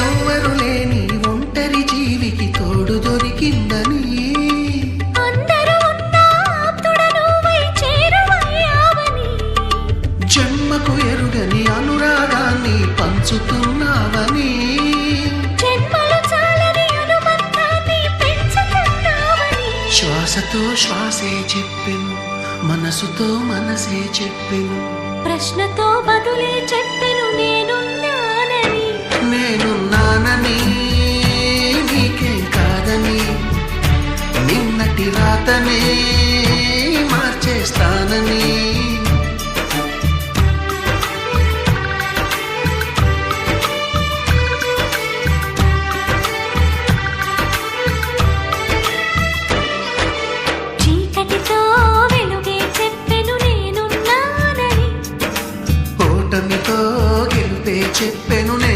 ఎవ్వరు లేని ఒంటరి జీవికి తోడు దొరికిందని, అందరూ ఉన్నా ఆప్తుడను వై చేరువయ్యావని, జన్మకు ఎరుగని అనురాగాన్ని పంచుతున్నావని, జన్మలు చాలని అనుబంధాన్ని పెంచుతున్నావని, శ్వాసతో శ్వాసే చెప్పెను, మనసుతో మనసే చెప్పెను, ప్రశ్నతో బదులే చెప్పెను